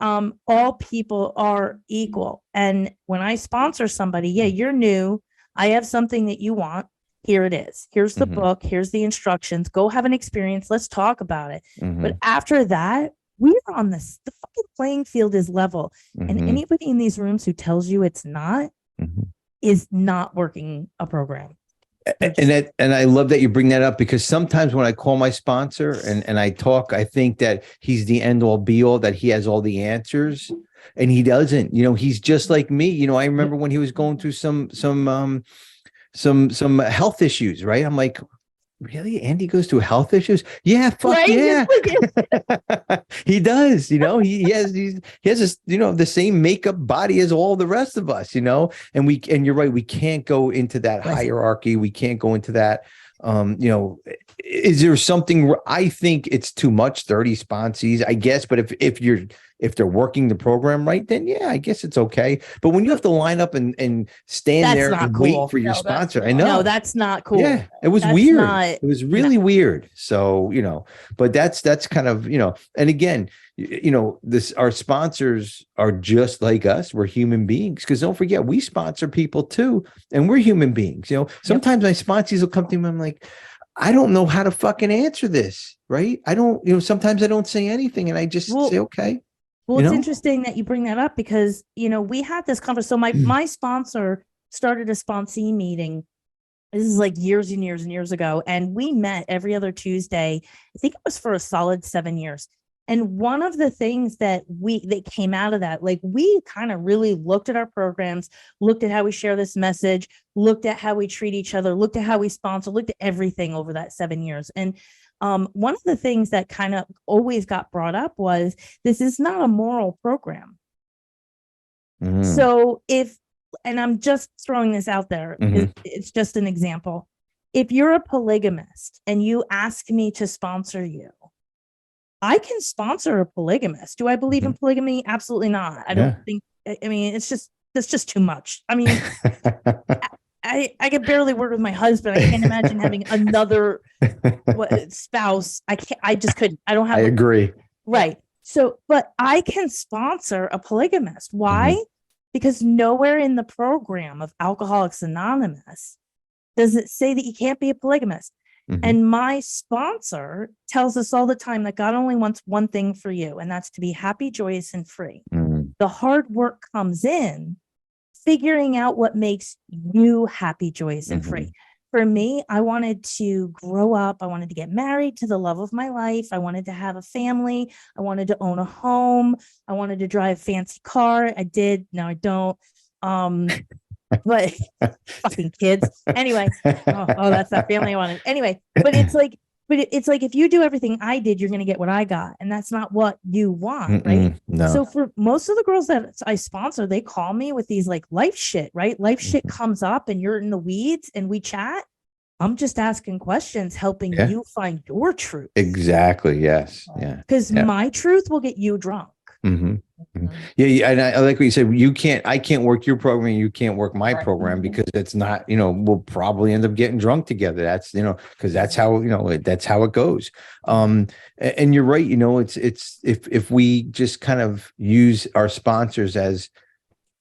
all people are equal. And when I sponsor somebody, you're new. I have something that you want. Here it is. Here's the book. Here's the instructions. Go have an experience. Let's talk about it. But after that, we're on the fucking playing field is level. And anybody in these rooms who tells you it's not is not working a program. And I love that you bring that up, because sometimes when I call my sponsor and I talk, I think that he's the end all be all, that he has all the answers, and he doesn't. You know, he's just like me. You know, I remember when he was going through some health issues, right? I'm like, really? Andy goes through health issues? Yeah, fuck right? Yeah. He does, you know, he has this, you know, the same makeup body as all the rest of us, you know, and you're right. We can't go into that hierarchy. We can't go into that. You know, is there something? I think it's too much, 30 sponsees, I guess. But if they're working the program right, then yeah, I guess it's okay. But when you have to line up and stand there and wait for your sponsor, I know. No, that's not cool. Yeah, it was weird. It was really weird. So, you know, but that's kind of, you know, and again, you know, our sponsors are just like us. We're human beings, because don't forget, we sponsor people too, and we're human beings. You know, sometimes my sponsees will come to me, I'm like, I don't know how to fucking answer this, right? I don't, you know, sometimes I don't say anything, and I just say, okay. Well, it's interesting that you bring that up, because, you know, we had this conversation. So my sponsor started a sponsee meeting. This is like years and years and years ago. And we met every other Tuesday. I think it was for a solid 7 years. And one of the things that came out of that, like, we kind of really looked at our programs, looked at how we share this message, looked at how we treat each other, looked at how we sponsor, looked at everything over that 7 years. And one of the things that kind of always got brought up was, this is not a moral program. So and I'm just throwing this out there, it's just an example. If you're a polygamist and you ask me to sponsor you, I can sponsor a polygamist. Do I believe in polygamy? Absolutely not. I don't think, I mean, that's just too much. I mean, I could barely work with my husband. I can't imagine having another spouse. I just couldn't. I don't have. I agree. Right. So, but I can sponsor a polygamist. Why? Because nowhere in the program of Alcoholics Anonymous does it say that you can't be a polygamist. And my sponsor tells us all the time that God only wants one thing for you, and that's to be happy, joyous, and free. The hard work comes in figuring out what makes you happy, joyous, and free. For me, I wanted to grow up. I wanted to get married to the love of my life. I wanted to have a family. I wanted to own a home. I wanted to drive a fancy car. I did. Now I don't. But fucking kids. Anyway, that's that family I wanted. Anyway, but it's like, if you do everything I did, you're going to get what I got. And that's not what you want, right? No. So for most of the girls that I sponsor, they call me with these like life shit, right? Life shit comes up and you're in the weeds and we chat. I'm just asking questions, helping Yeah. you find your truth. Exactly. Yes. Yeah. Because Yeah. my truth will get you drunk. Mm-hmm. Yeah, and I like what you said. I can't work your program. You can't work my Right. program because it's not. We'll probably end up getting drunk together. That's because that's how that's how it goes. And you're right. It's if we just kind of use our sponsors as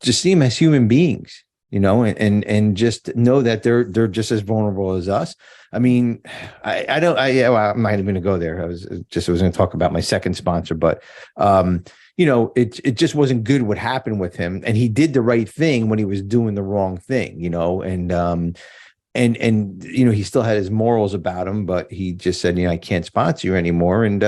just see them as human beings, and just know that they're just as vulnerable as us. I mean, I'm not even going to go there. I was going to talk about my second sponsor, but it just wasn't good what happened with him, and he did the right thing when he was doing the wrong thing, and he still had his morals about him, but he just said, I can't sponsor you anymore. And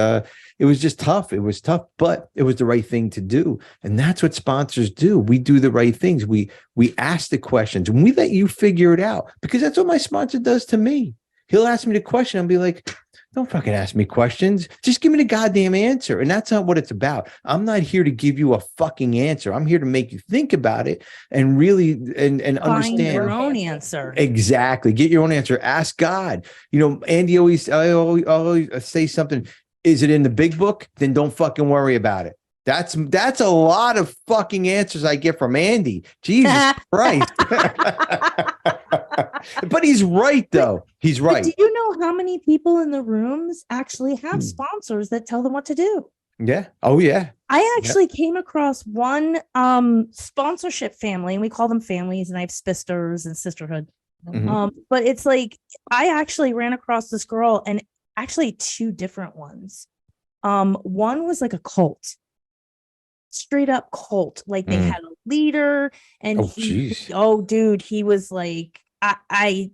it was just tough. It was tough, but it was the right thing to do. And that's what sponsors do. We do the right things. We ask the questions and we let you figure it out, because that's what my sponsor does to me. He'll ask me the question and be like, don't fucking ask me questions. Just give me the goddamn answer. And that's not what it's about. I'm not here to give you a fucking answer. I'm here to make you think about it and really and understand your own answer. Exactly. Get your own answer. Ask God. Andy I always say something. Is it in the big book? Then don't fucking worry about it. That's a lot of fucking answers I get from Andy. Jesus Christ. But he's right, though. He's right. Do you know how many people in the rooms actually have sponsors that tell them what to do? Yeah. Oh, yeah. I actually came across one sponsorship family, and we call them families, and I have spisters and sisterhood. Mhm. But it's like I actually ran across this girl, and actually two different ones. One was like a cult. Straight up cult. Like they had a leader, and dude, he was like, I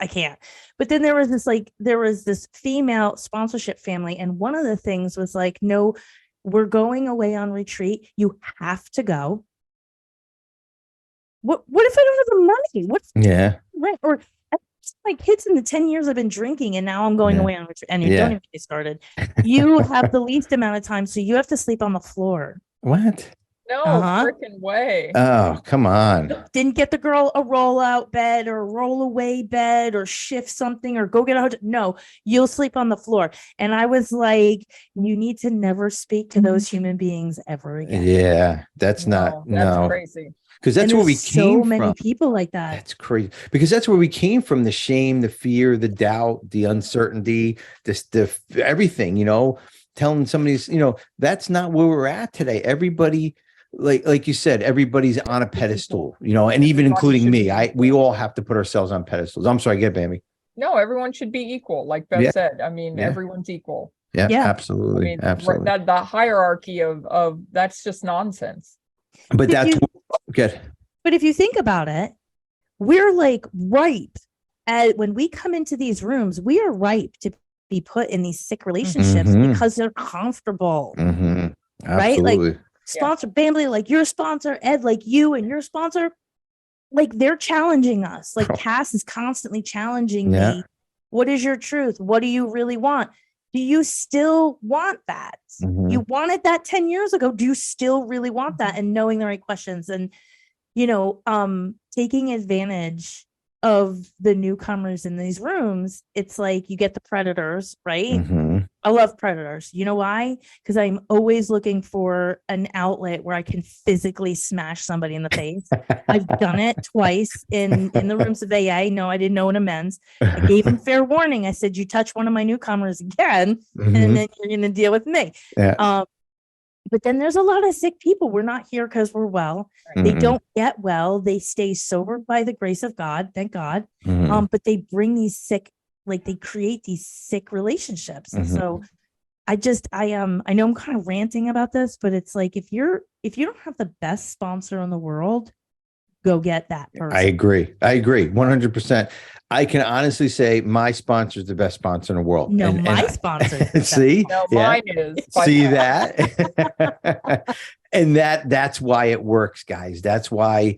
can't. But then there was this female sponsorship family, and one of the things was like, no, we're going away on retreat. You have to go. What if I don't have the money? Right? Or my kids in the 10 years I've been drinking, and now I'm going away on retreat. And you don't even get started. You have the least amount of time, so you have to sleep on the floor. What? No freaking way. Oh, come on. Didn't get the girl a roll out bed or roll away bed or shift something or go get a hotel. No, you'll sleep on the floor. And I was like, you need to never speak to those human beings ever again. Yeah, that's crazy. Because that's where we came from. So many people like that. That's crazy. Because that's where we came from: the shame, the fear, the doubt, the uncertainty, the everything. Telling somebody's, that's not where we're at today. Everybody, like you said, everybody's on a pedestal. And even including me. We all have to put ourselves on pedestals. I'm sorry, get Bambi. No, everyone should be equal, like Beth said. I mean, everyone's equal. Yeah, absolutely. Absolutely. That the hierarchy of that's just nonsense. But that's good. But if you think about it, we're like ripe. When we come into these rooms, we are ripe to be put in these sick relationships because they're comfortable. Right? Like sponsor Bambi, like your sponsor, Ed, like you and your sponsor, like they're challenging us. Like Cass is constantly challenging me. What is your truth? What do you really want? Do you still want that? You wanted that 10 years ago. Do you still really want that? And knowing the right questions and, taking advantage of the newcomers in these rooms. It's like you get the predators, right? I love predators. You know why? Because I'm always looking for an outlet where I can physically smash somebody in the face. I've done it twice in the rooms of AA. No, I didn't know in a men's. I gave him fair warning. I said, you touch one of my newcomers again, and then you're going to deal with me. But then there's a lot of sick people. We're not here because we're well. They don't get well. They stay sober by the grace of God. Thank God. But they bring these sick, like they create these sick relationships. And so I know I'm kind of ranting about this, but it's like, if you don't have the best sponsor in the world, go get that person. I agree 100%. I can honestly say my sponsor is the best sponsor in the world. No, my sponsor. See, mine is. See that, and that's why it works, guys. That's why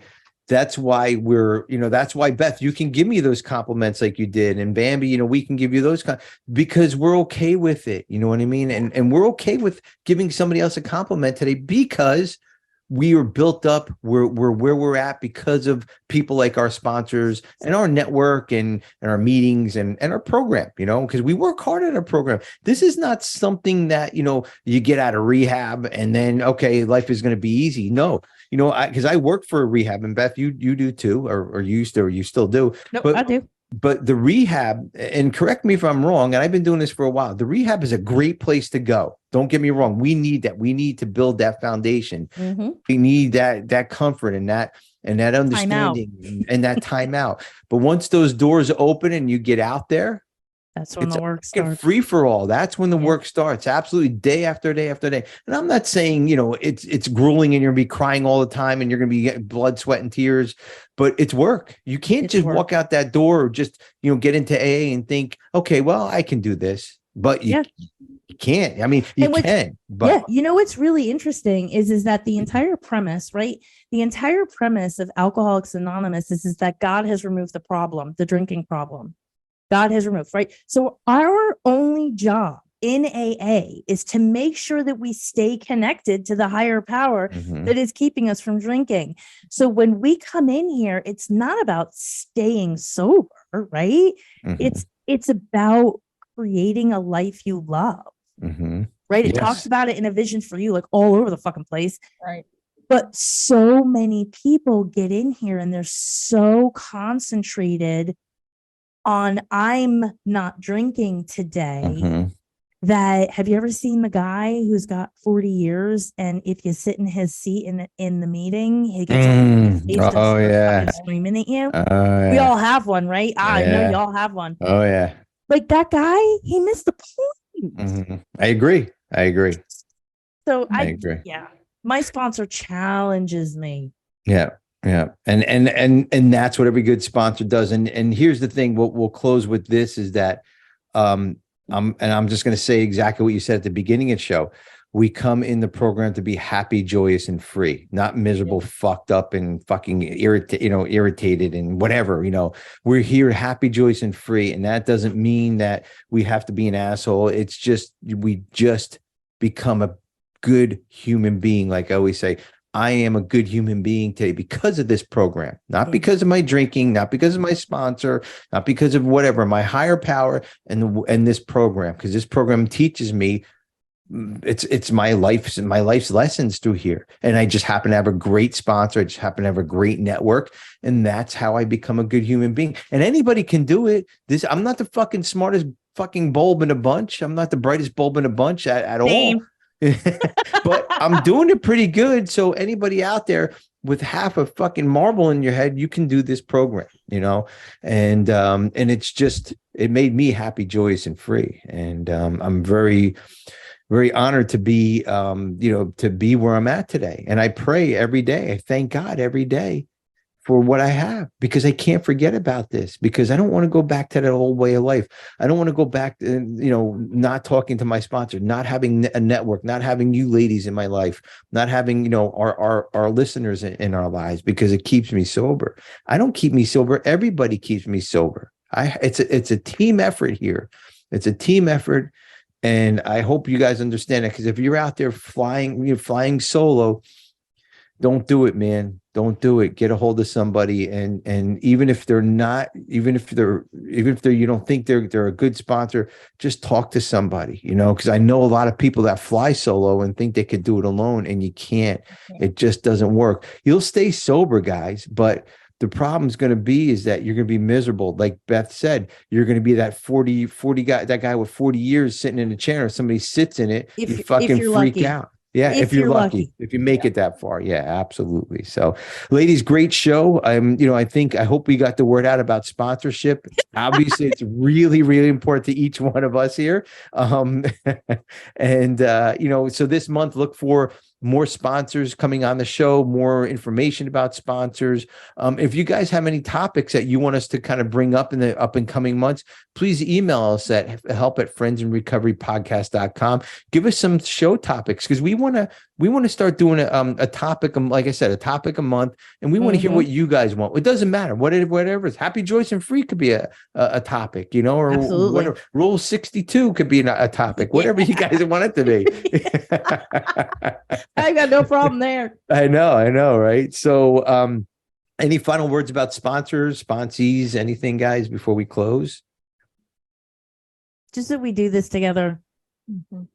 we're, that's why, Beth, you can give me those compliments like you did, and Bambi, we can give you those because we're okay with it. You know what I mean? And we're okay with giving somebody else a compliment today because we are built up. We're where we're at because of people like our sponsors and our network and our meetings and our program, because we work hard at our program. This is not something that, you get out of rehab and then, okay, life is going to be easy. No, because I work for a rehab, and Beth, you do too, or you used to, or you still do. Nope, but I do. But the rehab, and correct me if I'm wrong, and I've been doing this for a while, the rehab is a great place to go. Don't get me wrong. We need that. We need to build that foundation. Mm-hmm. We need that comfort and that understanding and that time out. But once those doors open and you get out there, that's when the work starts. Free for all. That's when the work starts. Absolutely, day after day after day. And I'm not saying, it's grueling and you're gonna be crying all the time and you're gonna be getting blood, sweat, and tears, but it's work. You can't just walk out that door or just, get into AA and think, okay, well, I can do this. But you can't. I mean, you can. But what's really interesting is that the entire premise, right? The entire premise of Alcoholics Anonymous is that God has removed the problem, the drinking problem. God has removed, right? So our only job in AA is to make sure that we stay connected to the higher power that is keeping us from drinking. So when we come in here, it's not about staying sober, right? It's about creating a life you love, right? It talks about it in a vision for you, like all over the fucking place. Right. But so many people get in here and they're so concentrated on I'm not drinking today that have you ever seen the guy who's got 40 years and if you sit in his seat in the meeting, he gets screaming at you? We all have one, right? I know you all have one. Oh yeah. Like that guy, he missed the point. I agree. So I agree. Yeah. My sponsor challenges me. Yeah. Yeah. And that's what every good sponsor does. And here's the thing, we'll close with this is that, I'm just going to say exactly what you said at the beginning of the show. We come in the program to be happy, joyous, and free, not miserable, fucked up and fucking irritated and whatever, we're here happy, joyous, and free. And that doesn't mean that we have to be an asshole. It's just, we just become a good human being. Like I always say, I am a good human being today because of this program, not because of my drinking, not because of my sponsor, not because of whatever, my higher power and this program, because this program teaches me it's my life's lessons through here. And I just happen to have a great sponsor. I just happen to have a great network. And that's how I become a good human being. And anybody can do it. I'm not the fucking smartest fucking bulb in a bunch. I'm not the brightest bulb in a bunch at all. But I'm doing it pretty good. So anybody out there with half a fucking marble in your head, you can do this program, and it's just, it made me happy, joyous, and free. And I'm very, very honored to be, to be where I'm at today. And I pray every day. I thank God every day for what I have, because I can't forget about this, because I don't want to go back to that old way of life. I don't want to go back to, not talking to my sponsor, not having a network, not having you ladies in my life, not having, our listeners in our lives, because it keeps me sober. I don't keep me sober. Everybody keeps me sober. It's a team effort here. It's a team effort. And I hope you guys understand it, because if you're out there flying solo, don't do it, man. Don't do it. Get a hold of somebody. And even if they're not, even if you don't think they're a good sponsor, just talk to somebody, because I know a lot of people that fly solo and think they could do it alone, and you can't. It just doesn't work. You'll stay sober, guys, but the problem is going to be is that you're going to be miserable. Like Beth said, you're going to be that 40 guy, that guy with 40 years sitting in a chair. If somebody sits in it, you fucking freak out. Yeah, if you're lucky, if you make it that far. Yeah, absolutely. So, ladies, great show. I hope we got the word out about sponsorship. Obviously, it's really, really important to each one of us here. So this month, look for more sponsors coming on the show, more information about sponsors. If you guys have any topics that you want us to kind of bring up in the up and coming months, please email us at help@friendsinrecoverypodcast.com. Give us some show topics, because we want to start doing a topic, like I said, a topic a month, and we want to hear what you guys want. It doesn't matter whatever is happy, joyous, and free could be a topic, or whatever. Rule 62 could be a topic, whatever you guys want it to be. I got no problem there. I know, right? So, any final words about sponsors, sponsees, anything, guys, before we close? Just that we do this together. Mhm. A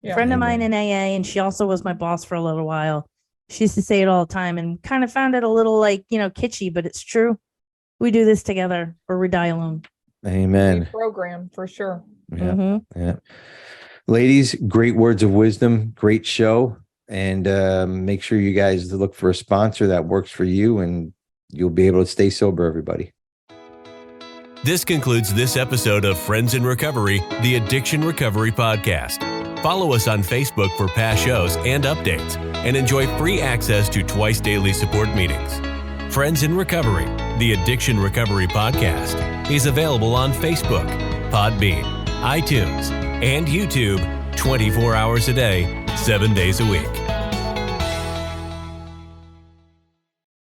Yeah. friend of mine Amen. in AA, and she also was my boss for a little while. She used to say it all the time and kind of found it a little like, kitschy, but it's true. We do this together or we die alone. Amen. Program for sure. Yeah. Mhm. Yeah. Ladies, great words of wisdom, great show. And make sure you guys look for a sponsor that works for you, and you'll be able to stay sober, everybody. This concludes this episode of Friends in Recovery, the Addiction Recovery Podcast. Follow us on Facebook for past shows and updates, and enjoy free access to twice daily support meetings. Friends in Recovery, the Addiction Recovery Podcast, is available on Facebook, Podbean, iTunes, and YouTube 24 hours a day, 7 days a week.